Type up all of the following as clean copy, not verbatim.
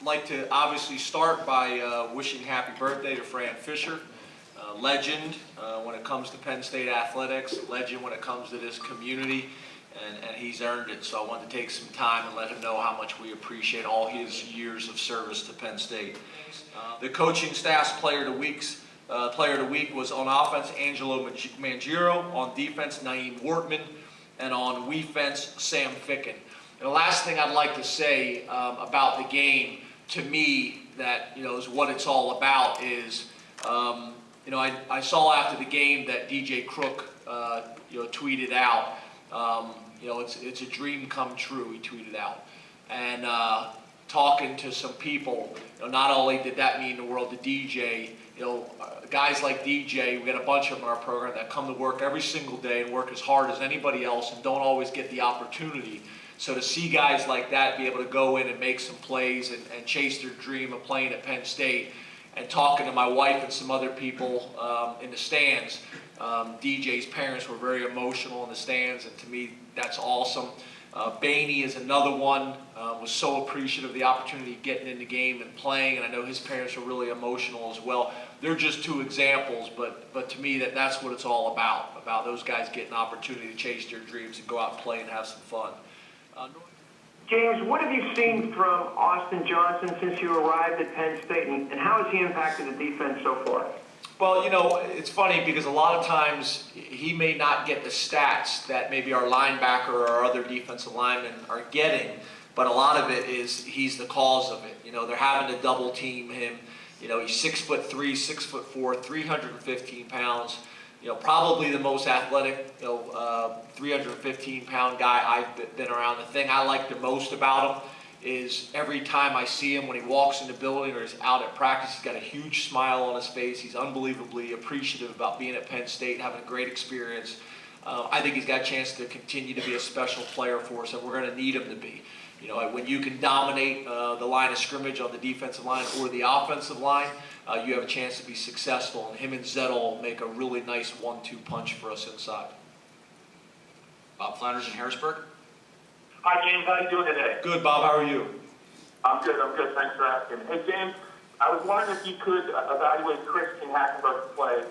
Like to obviously start by wishing happy birthday to Fran Fisher, legend when it comes to Penn State athletics, legend when it comes to this community, and he's earned it. So I wanted to take some time and let him know how much we appreciate all his years of service to Penn State. The coaching staff's player of the week was on offense Angelo Mangiero, on defense Naeem Wortman, and on defense Sam Ficken. And the last thing I'd like to say about the game, to me, that is what it's all about. Is I saw after the game that DJ Crook tweeted out. It's a dream come true. He tweeted out, and talking to some people, not only did that mean the world to DJ. Guys like DJ, we got a bunch of them in our program that come to work every single day and work as hard as anybody else and don't always get the opportunity. So to see guys like that be able to go in and make some plays and chase their dream of playing at Penn State, and talking to my wife and some other people in the stands, DJ's parents were very emotional in the stands, and to me that's awesome. Bainey is another one, was so appreciative of the opportunity of getting in the game and playing, and I know his parents were really emotional as well. They're just two examples, but to me that's what it's all about those guys getting an opportunity to chase their dreams and go out and play and have some fun. James, what have you seen from Austin Johnson since you arrived at Penn State, and how has he impacted the defense so far? Well, it's funny because a lot of times he may not get the stats that maybe our linebacker or our other defensive linemen are getting, but a lot of it is he's the cause of it. They're having to double team him. He's 6'3", 6'4", 315 pounds. Probably the most athletic, 315-pound guy I've been around. The thing I like the most about him is every time I see him when he walks in the building or he's out at practice, he's got a huge smile on his face. He's unbelievably appreciative about being at Penn State, having a great experience. I think he's got a chance to continue to be a special player for us, and we're going to need him to be. When you can dominate the line of scrimmage on the defensive line or the offensive line, you have a chance to be successful, and him and Zettel make a really nice 1-2 punch for us inside. Bob Flanders in Harrisburg. Hi, James. How are you doing today? Good, Bob. How are you? I'm good. Thanks for asking. Hey, James, I was wondering if you could evaluate Christian Hackenberg's play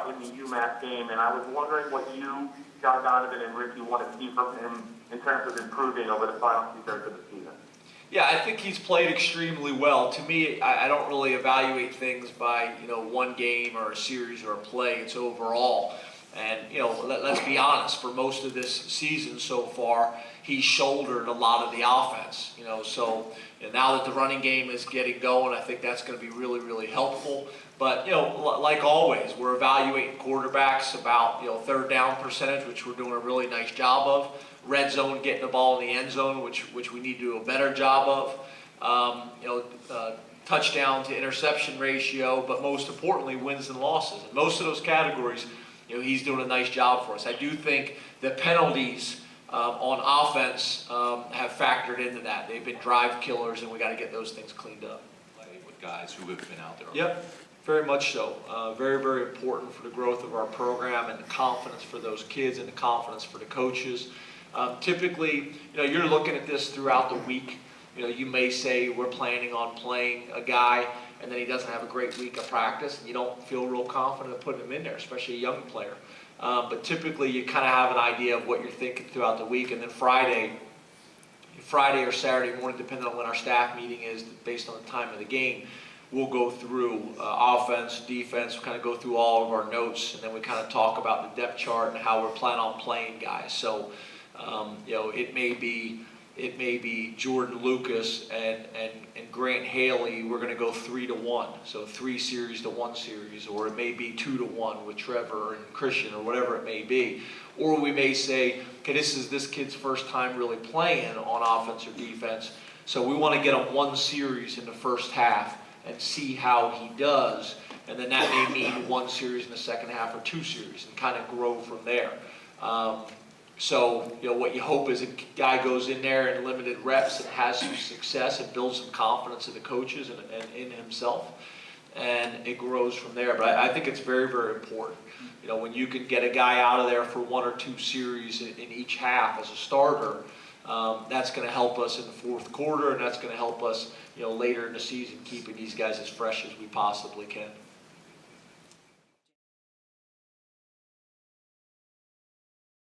in the UMass game, and I was wondering what you, John Donovan, and Ricky want to see from him in terms of improving over the final 2/3 of the season. Yeah, I think he's played extremely well. To me, I don't really evaluate things by one game or a series or a play. It's overall. And let's be honest. For most of this season so far, he's shouldered a lot of the offense. So now that the running game is getting going, I think that's going to be really, really helpful. But like always, we're evaluating quarterbacks about third down percentage, which we're doing a really nice job of. Red zone, getting the ball in the end zone, which we need to do a better job of. Touchdown to interception ratio, but most importantly, wins and losses. And most of those categories, he's doing a nice job for us. I do think the penalties on offense have factored into that. They've been drive killers, and we got to get those things cleaned up. With guys who have been out there. Yep, very much so. Very, very important for the growth of our program and the confidence for those kids and the confidence for the coaches. Typically, you're looking at this throughout the week. You may say we're planning on playing a guy, and then he doesn't have a great week of practice, and you don't feel real confident of putting him in there, especially a young player. But typically, you kind of have an idea of what you're thinking throughout the week, and then Friday or Saturday morning, depending on when our staff meeting is, based on the time of the game, we'll go through offense, defense, we'll kind of go through all of our notes, and then we kind of talk about the depth chart and how we're planning on playing guys. So, it may be Jordan Lucas and Grant Haley. We're going to go 3-1, so 3 series to 1 series, or it may be 2-1 with Trevor and Christian, or whatever it may be. Or we may say, okay, this is this kid's first time really playing on offense or defense, so we want to get him 1 series in the first half and see how he does, and then that may mean 1 series in the second half or 2 series, and kind of grow from there. So, what you hope is a guy goes in there in limited reps and has some success and builds some confidence in the coaches and in himself, and it grows from there. But I think it's very, very important. When you can get a guy out of there for 1 or 2 series in each half as a starter, That's going to help us in the fourth quarter, and that's going to help us, later in the season, keeping these guys as fresh as we possibly can.